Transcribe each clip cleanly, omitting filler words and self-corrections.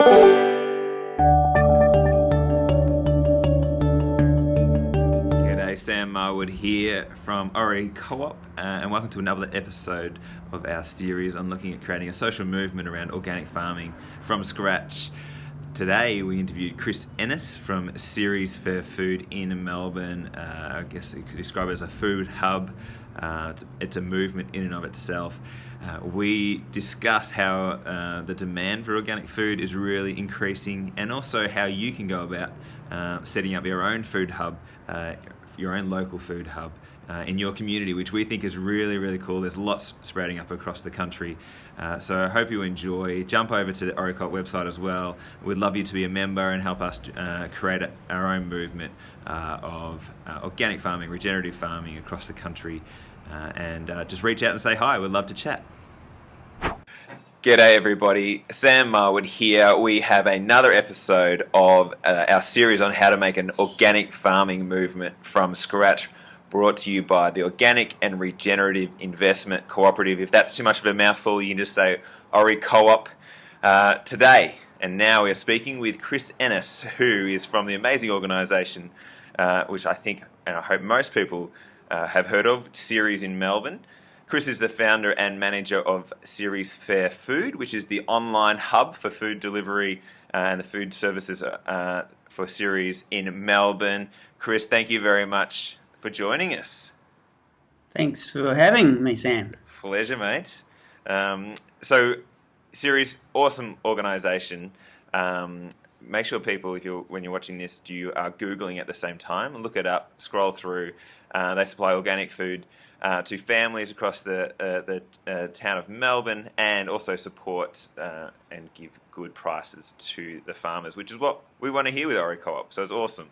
G'day, Sam Marwood here from Ori Co-op, and welcome to another episode of our series on looking at creating a social movement around organic farming from scratch. Today we interviewed Chris Ennis from CERES Fair Food in Melbourne. I guess you could describe it as a food hub. It's a movement in and of itself. We discuss how the demand for organic food is really increasing, and also how you can go about setting up your own food hub, your own local food hub in your community, which we think is really, really cool. There's lots sprouting up across the country. So I hope you enjoy. Jump over to the Oricot website as well. We'd love you to be a member and help us create our own movement of organic farming, regenerative farming across the country. And just reach out and say hi. We'd love to chat. G'day everybody, Sam Marwood here. We have another episode of our series on how to make an organic farming movement from scratch, brought to you by the Organic and Regenerative Investment Co-operative. If that's too much of a mouthful, you can just say Ori Co-op. Today, and now we're speaking with Chris Ennis, who is from the amazing organisation, which I think, and I hope most people have heard of, CERES in Melbourne. Chris is the founder and manager of CERES Fair Food, which is the online hub for food delivery and the food services for CERES in Melbourne. Chris, thank you very much for joining us. Thanks for having me, Sam. Pleasure, mate. So CERES, awesome organisation. Make sure people, when you're watching this, you are Googling at the same time, and look it up, scroll through. They supply organic food to families across the town of Melbourne, and also support and give good prices to the farmers, which is what we want to hear with Ori Co-op. So it's awesome.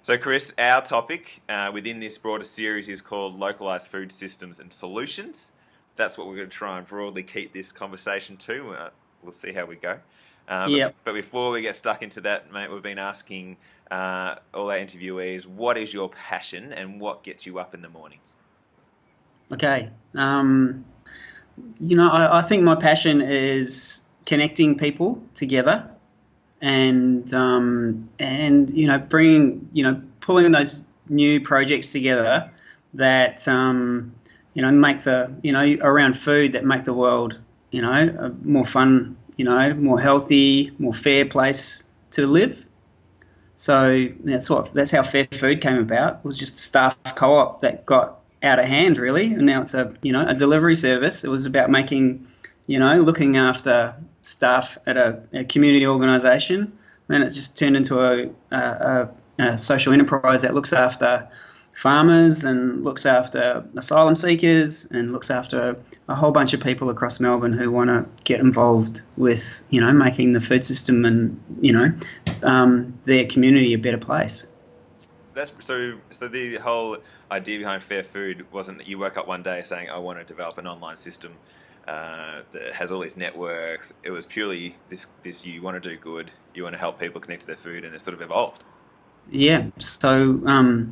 So Chris, our topic within this broader series is called Localised Food Systems and Solutions. That's what we're going to try and broadly keep this conversation to. We'll see how we go. But before we get stuck into that, mate, we've been asking all our interviewees, what is your passion and what gets you up in the morning? Okay. I think my passion is connecting people together, and bringing, pulling those new projects together that make the around food, that make the world a more fun, more healthy, more fair place to live. So that's how Fair Food came about. It was just a staff co-op that got out of hand, really, and now it's a delivery service. It was about making, looking after staff at a community organisation. Then it's just turned into a social enterprise that looks after farmers and looks after asylum seekers and looks after a whole bunch of people across Melbourne who want to get involved with, making the food system and, their community a better place. That's so the whole idea behind Fair Food wasn't that you woke up one day saying, I want to develop an online system that has all these networks. It was purely this you want to do good, you want to help people connect to their food, and it sort of evolved. Yeah. So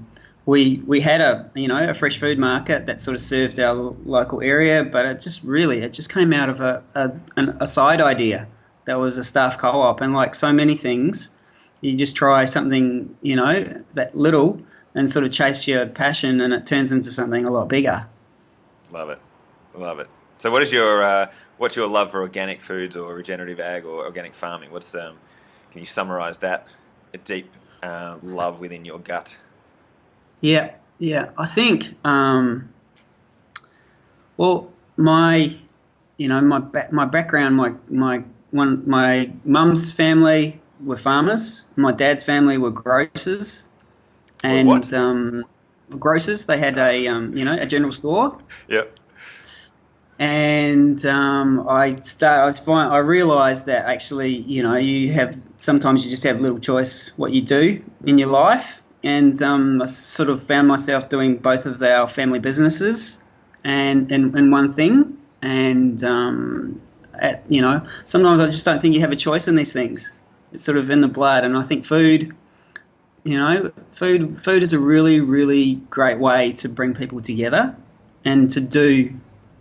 we had a fresh food market that sort of served our local area, but it just came out of a side idea that was a staff co-op. And like so many things, you just try something, that little, and sort of chase your passion, and it turns into something a lot bigger. Love it. So what's your love for organic foods or regenerative ag or organic farming? Can you summarize that, a deep love within your gut? Yeah. I think, my background, my mum's family were farmers. My dad's family were grocers, and grocers. They had a general store. Yep. And I realised that actually, sometimes you just have little choice what you do in your life. And I sort of found myself doing both of our family businesses and in one thing. And, sometimes I just don't think you have a choice in these things. It's sort of in the blood. And I think food is a really, really great way to bring people together and to do,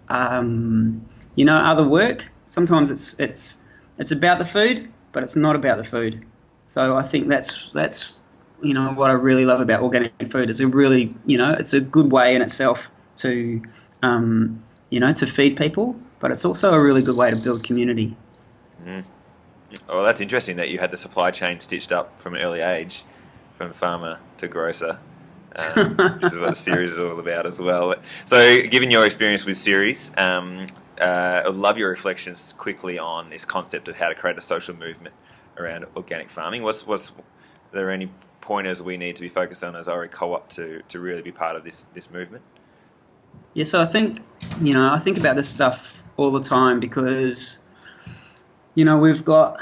other work. Sometimes it's about the food, but it's not about the food. So I think that's what I really love about organic food. Is a really, it's a good way in itself to to feed people, but it's also a really good way to build community. Mm. Well, that's interesting that you had the supply chain stitched up from an early age, from farmer to grocer, which is what the series is all about as well. So, given your experience with CERES, I'd love your reflections quickly on this concept of how to create a social movement around organic farming. Are there any pointers we need to be focused on as Ori Co-op to really be part of this movement? Yeah, so I think about this stuff all the time because we've got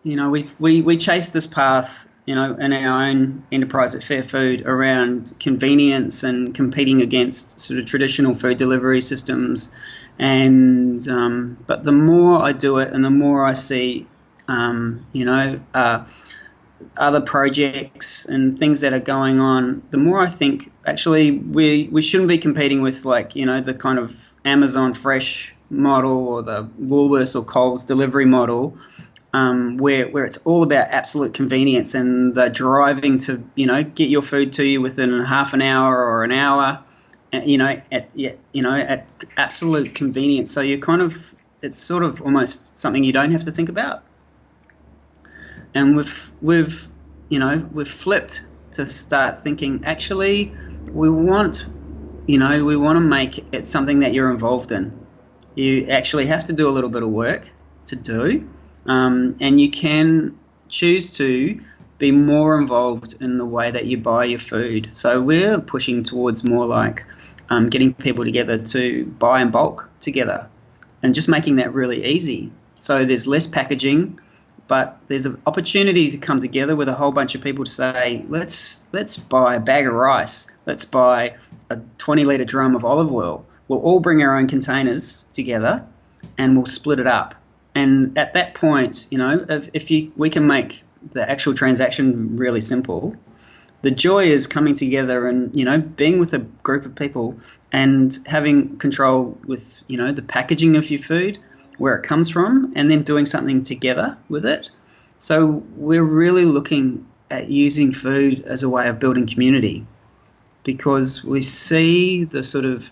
we chase this path in our own enterprise at Fair Food around convenience and competing against sort of traditional food delivery systems, and but the more I do it and the more I see other projects and things that are going on, the more I think actually we shouldn't be competing with the kind of Amazon Fresh model or the Woolworths or Coles delivery model, where it's all about absolute convenience and the driving to get your food to you within half an hour or an hour, at absolute convenience. So it's sort of almost something you don't have to think about. And we've flipped to start thinking, actually, we want to make it something that you're involved in. You actually have to do a little bit of work to do, and you can choose to be more involved in the way that you buy your food. So we're pushing towards more like getting people together to buy in bulk together and just making that really easy. So there's less packaging, but there's an opportunity to come together with a whole bunch of people to say, let's buy a bag of rice, let's buy a 20-litre drum of olive oil. We'll all bring our own containers together and we'll split it up. And at that point, we can make the actual transaction really simple. The joy is coming together and, being with a group of people and having control with, the packaging of your food, where it comes from, and then doing something together with it. So we're really looking at using food as a way of building community, because we see the sort of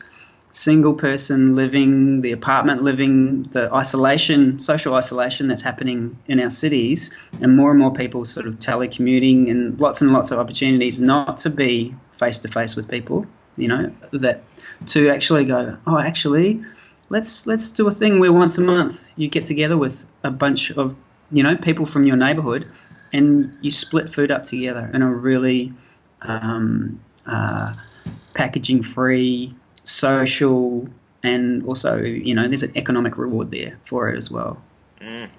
single person living, the apartment living, the social isolation that's happening in our cities, and more people sort of telecommuting and lots of opportunities not to be face to face with people, that to actually go, oh, actually, let's do a thing where once a month you get together with a bunch of people from your neighborhood and you split food up together in a really packaging free, social, and also there's an economic reward there for it as well.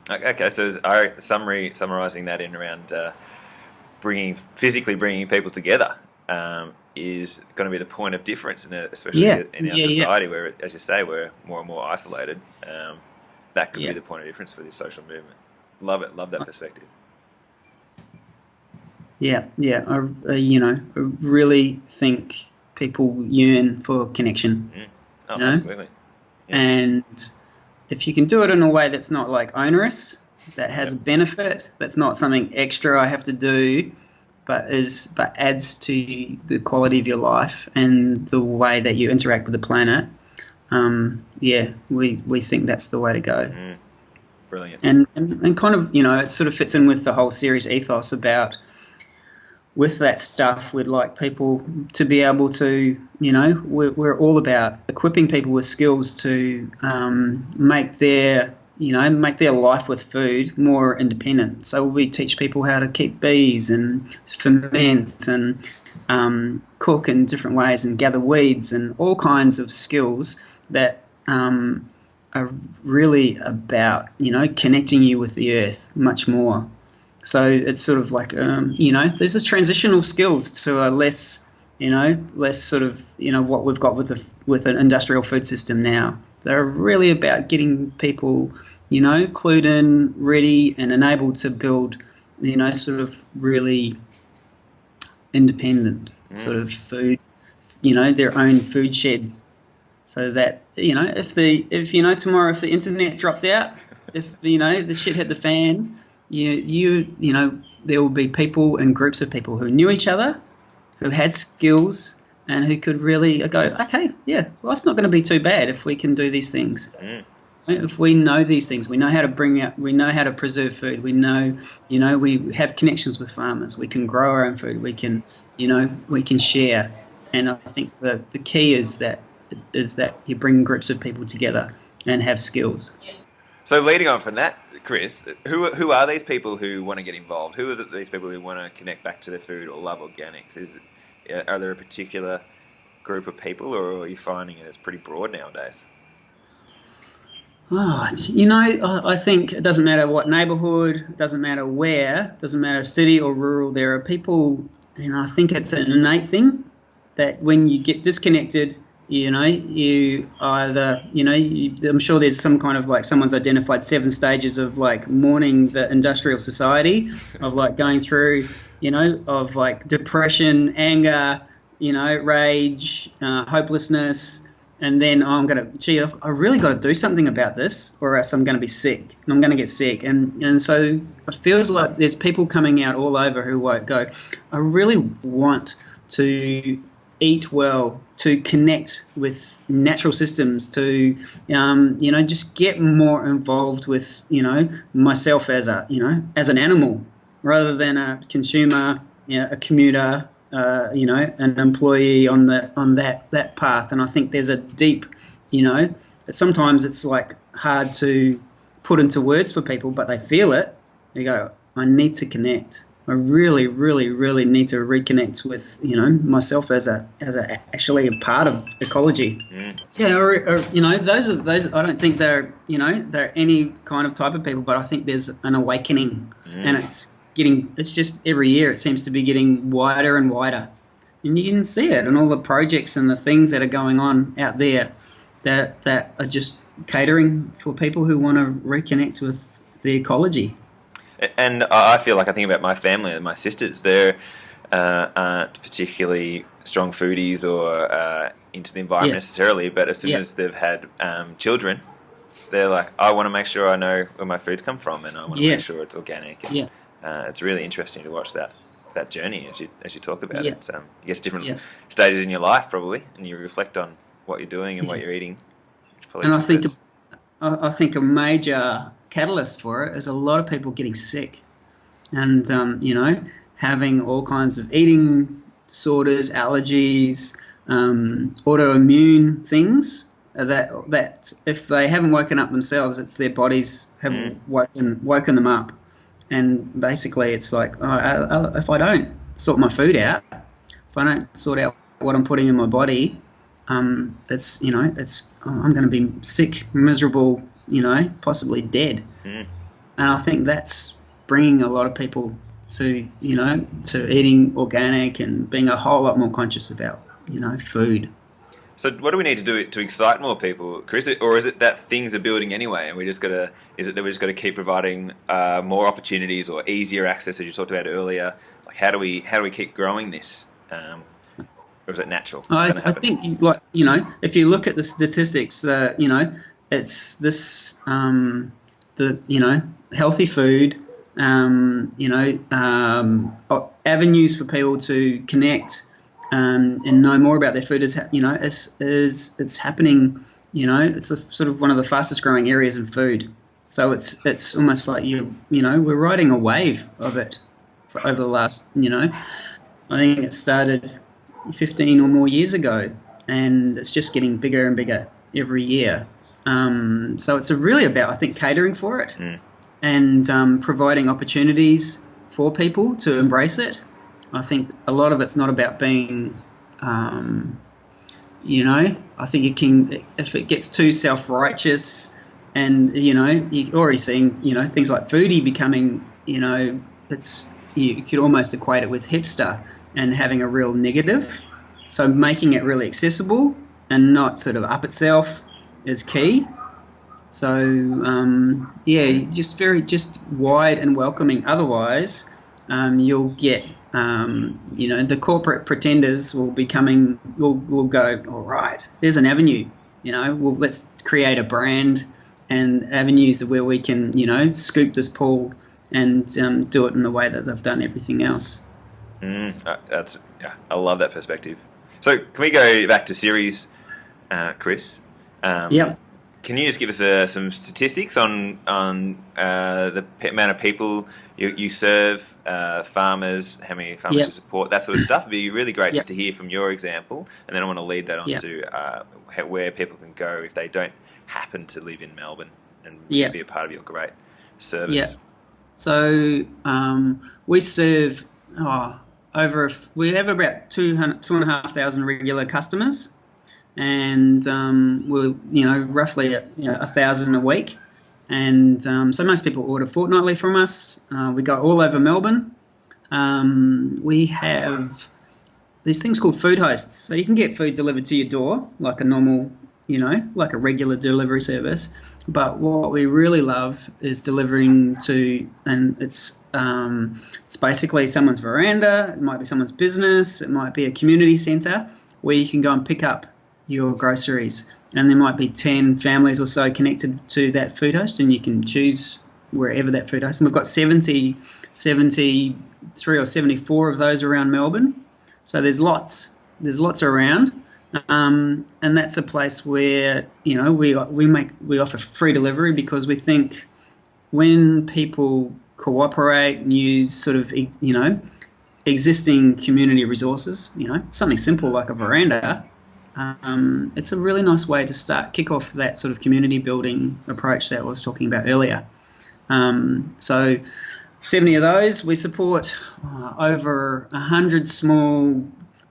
Okay, so summarizing that in around physically bringing people together is going to be the point of difference, especially in our society where, as you say, we're more and more isolated. That could be the point of difference for this social movement. Love it. Love that perspective. I really think people yearn for connection. Absolutely. Yeah. And if you can do it in a way that's not like onerous, that has benefit, that's not something extra I have to do, but adds to the quality of your life and the way that you interact with the planet, we think that's the way to go. Brilliant. And kind of, it sort of fits in with the whole CERES ethos about, with that stuff, we'd like people to be able to, we're all about equipping people with skills to make their life with food more independent. So we teach people how to keep bees and ferment and cook in different ways and gather weeds and all kinds of skills that are really about, connecting you with the earth much more. So it's sort of like, there's a transitional skills to a less sort of, what we've got with an industrial food system now. They're really about getting people, clued in, ready, and enabled to build, sort of really independent sort of food, their own food sheds. So that, if tomorrow if the internet dropped out, if the shit hit the fan, you know, there will be people and groups of people who knew each other, who had skills, and who could really go, okay, yeah, life's not going to be too bad if we can do these things. If we know these things, we know how to we know how to preserve food. We know, we have connections with farmers. We can grow our own food. We can, we can share. And I think the key is that you bring groups of people together and have skills. So leading on from that, Chris, who are these people who want to get involved? Who is it, these people who want to connect back to their food or love organics? Are there a particular group of people, or are you finding it's pretty broad nowadays? I think it doesn't matter what neighbourhood, it doesn't matter where, it doesn't matter city or rural, there are people, I think it's an innate thing that when you get disconnected, you either, I'm sure there's some kind of like someone's identified 7 stages of like mourning the industrial society, of like going through, of like depression, anger, rage, hopelessness. And then I've really got to do something about this, or else I'm going to be sick, and I'm going to get sick. And so it feels like there's people coming out all over who won't go, I really want to eat well, to connect with natural systems, to, just get more involved with, myself as an animal, rather than a consumer, a commuter, an employee on that path. And I think there's a deep, sometimes it's like hard to put into words for people, but they feel it. They go, I need to connect. I really, really, really need to reconnect with, myself as actually a part of ecology. Yeah, or those I don't think they're any kind of type of people, but I think there's an awakening, and it's just every year it seems to be getting wider and wider, and you can see it in all the projects and the things that are going on out there that are just catering for people who want to reconnect with the ecology. And I feel like I think about my family and my sisters. They aren't particularly strong foodies or into the environment necessarily, but as soon as they've had children, they're like, I want to make sure I know where my food's come from, and I want to make sure it's organic. And, it's really interesting to watch that journey as you talk about it. You get to different stages in your life probably, and you reflect on what you're doing and what you're eating. And I think a major catalyst for it is a lot of people getting sick, and having all kinds of eating disorders, allergies, autoimmune things that if they haven't woken up themselves, it's their bodies have woken them up. And basically it's like, if I don't sort my food out, if I don't sort out what I'm putting in my body, I'm going to be sick, miserable, possibly dead. And I think that's bringing a lot of people to eating organic and being a whole lot more conscious about, food. So what do we need to do to excite more people, Chris? Or is it that things are building anyway, and we just got to keep providing more opportunities or easier access, as you talked about earlier? Like how do we keep growing this? Or is it natural? I think if you look at the statistics, it's this healthy food, avenues for people to connect and know more about their food is it's happening. It's sort of one of the fastest growing areas in food. So it's almost like we're riding a wave of it over the last I think it started 15 or more years ago, and it's just getting bigger and bigger every year. So it's really about, I think, catering for it and providing opportunities for people to embrace it. I think a lot of it's not about being, I think it can, if it gets too self-righteous and, you're already seeing, things like foodie becoming, you could almost equate it with hipster and having a real negative. So making it really accessible and not sort of up itself is key. So, just wide and welcoming. Otherwise, you'll get, the corporate pretenders will go, all right, there's an avenue, let's create a brand and avenues where we can, scoop this pool and do it in the way that they've done everything else. I love that perspective. So can we go back to CERES, Chris? Yep. Can you just give us some statistics on the amount of people you serve, farmers, how many farmers you support, that sort of stuff? It'd be really great just to hear from your example, and then I want to lead that on to where people can go if they don't happen to live in Melbourne and be a part of your great service. Yeah. So we serve we have about 2,500 regular customers, and we're roughly 1,000 a week. And so most people order fortnightly from us. We go all over Melbourne. We have these things called food hosts. So you can get food delivered to your door like a normal, like a regular delivery service. But what we really love is delivering to, and it's basically someone's veranda. It might be someone's business. It might be a community centre where you can go and pick up your groceries. And there might be 10 families or so connected to that food host, and you can choose wherever that food host. And we've got 73 or 74 of those around Melbourne. So there's lots around. And that's a place where, we offer free delivery, because we think when people cooperate and use sort of, existing community resources, something simple like a veranda, it's a really nice way to kick off that sort of community building approach that I was talking about earlier. So 70 of those, we support over 100 small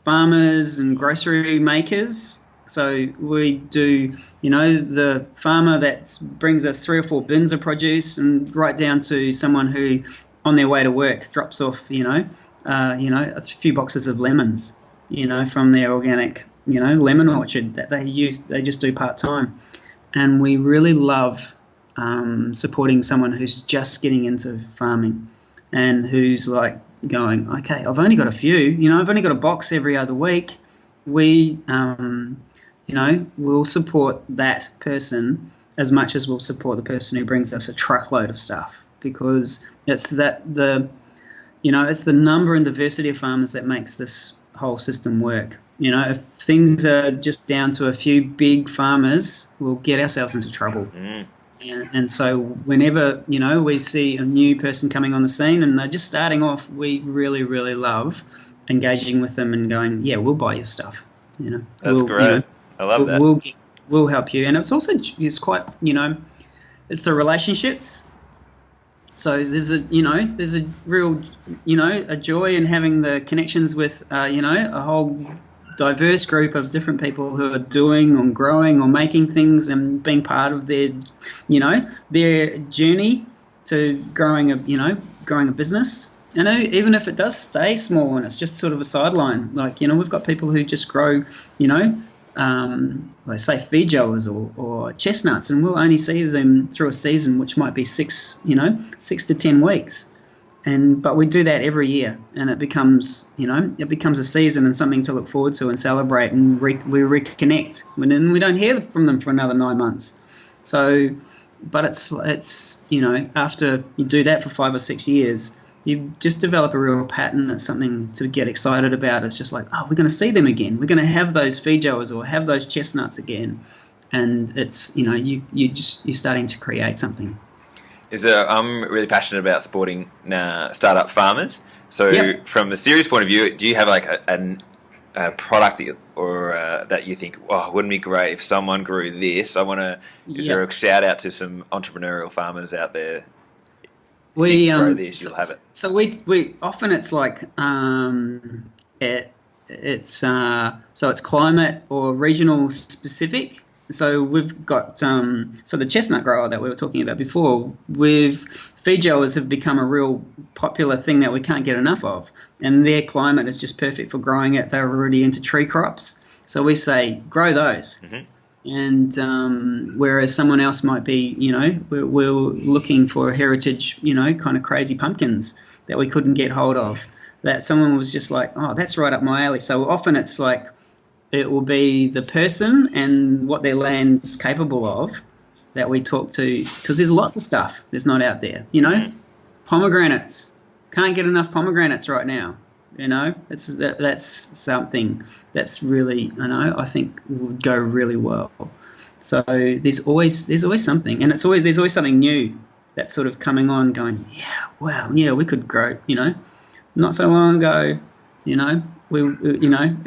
farmers and grocery makers. So we do, the farmer that brings us 3 or 4 bins of produce, and right down to someone who, on their way to work, drops off, a few boxes of lemons, from their organic, lemon orchard that they just do part-time. And we really love supporting someone who's just getting into farming and who's like going, okay, I've only got a few, I've only got a box every other week. We, we'll support that person as much as we'll support the person who brings us a truckload of stuff, because it's the number and diversity of farmers that makes this whole system work. If things are just down to a few big farmers, we'll get ourselves into trouble. And so whenever, we see a new person coming on the scene and they're just starting off, we really, really love engaging with them and going, yeah, we'll buy your stuff. That's great. I love that. We'll help you. And it's also just quite, it's the relationships. So there's a real, a joy in having the connections with, a whole diverse group of different people who are doing or growing or making things and being part of their, their journey to growing a business. Even if it does stay small and it's just sort of a sideline, like, we've got people who just grow, like say feijoas or chestnuts, and we'll only see them through a season, which might be 6 to 10 weeks. But we do that every year, and it becomes a season and something to look forward to and celebrate, and we reconnect. And then we don't hear from them for another 9 months. So, but it's after you do that for 5 or 6 years, you just develop a real pattern. It's something to get excited about. It's just like, oh, we're going to see them again. We're going to have those feijoas or have those chestnuts again, and it's you're starting to create something. I'm really passionate about supporting startup farmers. So from a CERES point of view, do you have like a product that you think, oh, wouldn't it be great if someone grew this? Is there a shout out to some entrepreneurial farmers out there? We grow this, you'll have it. So we often it's like it's climate or regional specific. So we've got the chestnut grower that we were talking about before. Feijoas have become a real popular thing that we can't get enough of, and their climate is just perfect for growing it. They're already into tree crops, so we say grow those. Mm-hmm. And whereas someone else might be, we're looking for heritage, kind of crazy pumpkins that we couldn't get hold of. That someone was just like, oh, that's right up my alley. So often it's like, it will be the person and what their land's capable of that we talk to, because there's lots of stuff that's not out there, Pomegranates. Can't get enough pomegranates right now. That's something that's really, I think would go really well. So there's always something, and there's always something new that's sort of coming on, going, yeah, wow, yeah, we could grow. Not so long ago, it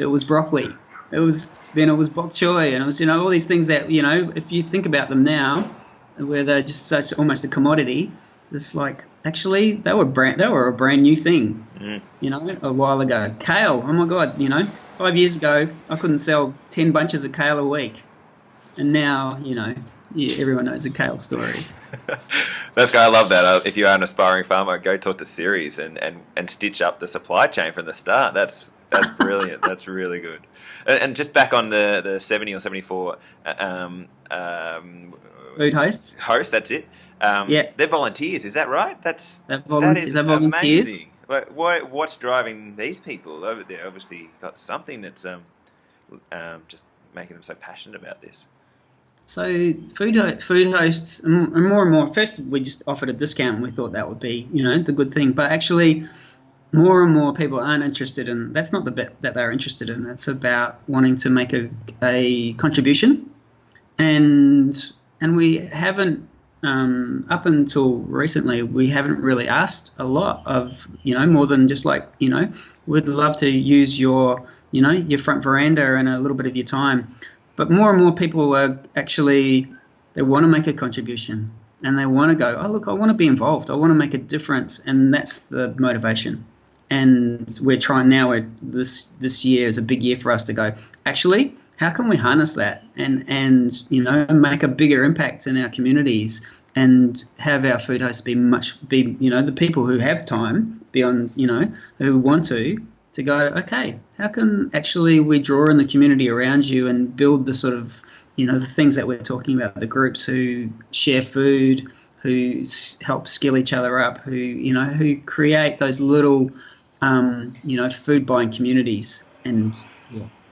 was broccoli. It was bok choy, and it was all these things that if you think about them now, where they're just such almost a commodity. It's like, actually, they were a brand new thing, a while ago. Kale, oh my God, 5 years ago, I couldn't sell 10 bunches of kale a week. And now, everyone knows the kale story. That's great. I love that. If you are an aspiring farmer, go talk to CERES and stitch up the supply chain from the start. That's brilliant. That's really good. And just back on the 70 or 74 food hosts. That's it. They're volunteers. Is that right? They're volunteers. Amazing. What's driving these people over there? Obviously, got something that's just making them so passionate about this. So food hosts, and more. First, we just offered a discount, and we thought that would be, the good thing. But actually, more and more people aren't interested in. That's not the bit that they're interested in. It's about wanting to make a contribution, and we haven't. Up until recently, we haven't really asked a lot of, more than just like, we'd love to use your front veranda and a little bit of your time. But more and more people are actually, they want to make a contribution, and they want to go, oh, look, I want to be involved. I want to make a difference. And that's the motivation. And we're trying now, this year is a big year for us to go, actually, how can we harness that and make a bigger impact in our communities and have our food hosts be the people who have time beyond, who want to go, okay, how can actually we draw in the community around you and build the sort of, the things that we're talking about, the groups who share food, who help skill each other up, who create those little, food buying communities, and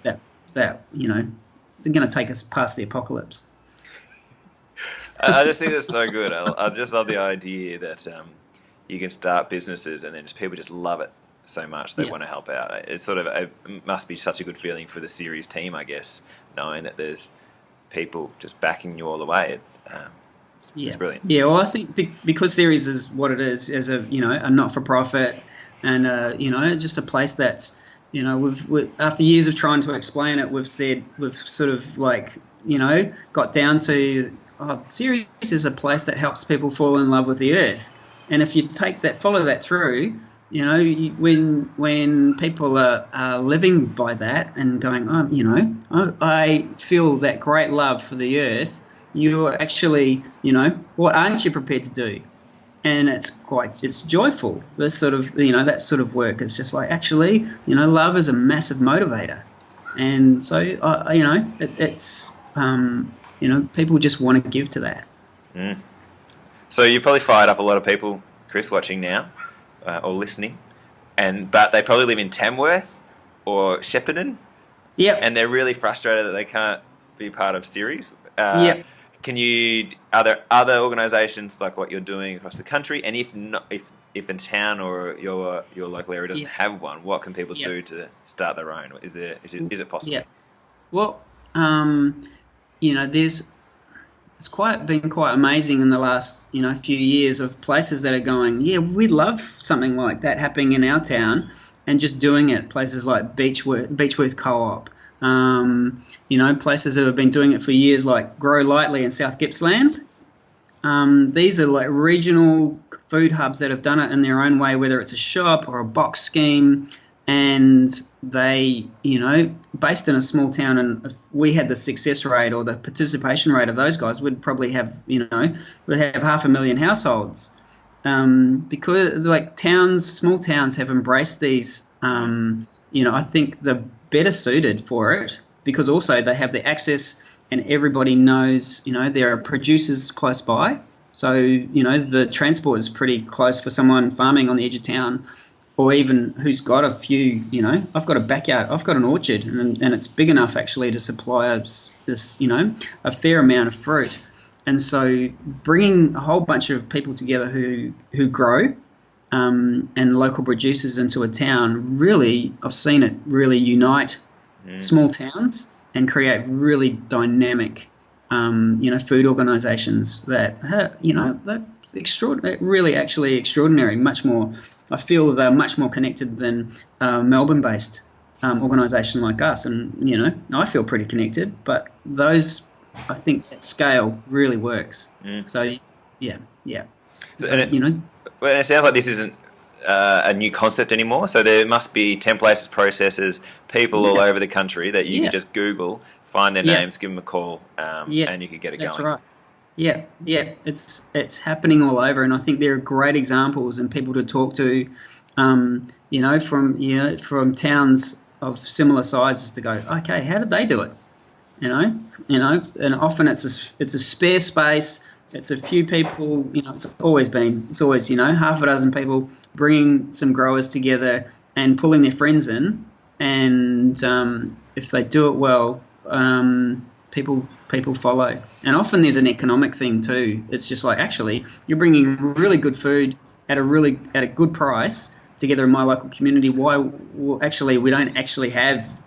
that they're going to take us past the apocalypse. I just think that's so good. I just love the idea that you can start businesses and then people just love it so much they want to help out. It's it must be such a good feeling for the CERES team, I guess, knowing that there's people just backing you all the way. It's brilliant. Yeah, well, I think because CERES is what it is, as a not-for-profit, and just a place that's, we've after years of trying to explain it, we've sort of like, got down to, CERES is a place that helps people fall in love with the earth. And if you follow that through, when people are living by that and going, I feel that great love for the earth, you're actually, what aren't you prepared to do? And it's joyful. This sort of, that sort of work. It's just like, actually, love is a massive motivator. And so, it's, people just want to give to that. Mm. So you probably fired up a lot of people, Chris, watching now or listening, but they probably live in Tamworth or Shepparton. Yep. And they're really frustrated that they can't be part of CERES. Yep. Are there other organisations like what you're doing across the country? And if not, if a town or your local area doesn't have one, what can people do to start their own? Is it possible? Yeah. Well, it's been quite amazing in the last few years of places that are going, we'd love something like that happening in our town, and just doing it. Places like Beechworth Co-op. Places that have been doing it for years, like Grow Lightly in South Gippsland. These are like regional food hubs that have done it in their own way, whether it's a shop or a box scheme, and they, based in a small town, and if we had the success rate or the participation rate of those guys, we'd probably have, we'd have 500,000 households. Because like small towns have embraced these, I think they're better suited for it, because also they have the access and everybody knows, there are producers close by. So, the transport is pretty close for someone farming on the edge of town, or even who's got a few, I've got a backyard, I've got an orchard, and it's big enough actually to supply this, a fair amount of fruit. And so bringing a whole bunch of people together who grow and local producers into a town, really, I've seen it really unite small towns and create really dynamic, food organisations that, they're extraordinary, really actually extraordinary. Much more, I feel they're much more connected than Melbourne-based organisation like us. And, I feel pretty connected, but those, I think, at scale really works. So, yeah. Well, it sounds like this isn't a new concept anymore. So there must be templates, processes, people all over the country that you can just Google, find their names, give them a call, and you can get it going. That's right. Yeah. It's happening all over, and I think there are great examples and people to talk to, from towns of similar sizes to go, okay, how did they do it? And often it's a spare space. It's a few people, it's always half a dozen people bringing some growers together and pulling their friends in. And if they do it well, people follow. And often there's an economic thing too. It's just like, actually, you're bringing really good food at a good price together in my local community. Why? Well, actually, we don't actually have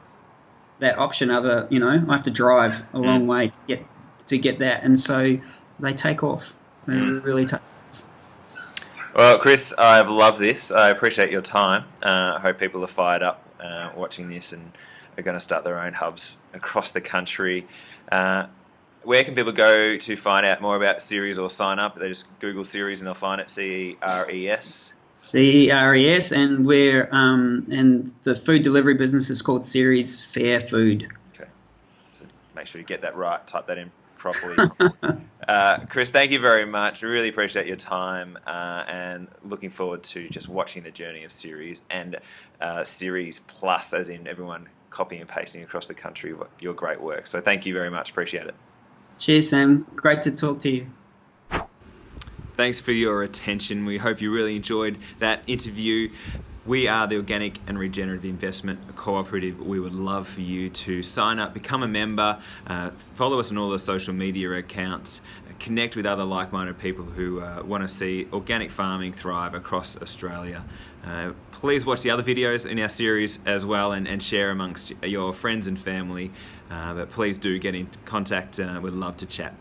that option. I have to drive a long way to get that, and so they take off. They really take off. Well, Chris, I've loved this. I appreciate your time. I hope people are fired up watching this and are going to start their own hubs across the country. Where can people go to find out more about CERES or sign up? They just Google CERES and they'll find it, CERES. CERES, and we're and the food delivery business is called CERES Fair Food. Okay, so make sure you get that right. Type that in properly. Chris, thank you very much. Really appreciate your time, and looking forward to just watching the journey of CERES and CERES Plus, as in everyone copying and pasting across the country your great work. So thank you very much. Appreciate it. Cheers, Sam. Great to talk to you. Thanks for your attention. We hope you really enjoyed that interview. We are the Organic and Regenerative Investment Cooperative. We would love for you to sign up, become a member, follow us on all the social media accounts, connect with other like-minded people who want to see organic farming thrive across Australia. Please watch the other videos in our series as well, and share amongst your friends and family. But please do get in contact. We'd love to chat.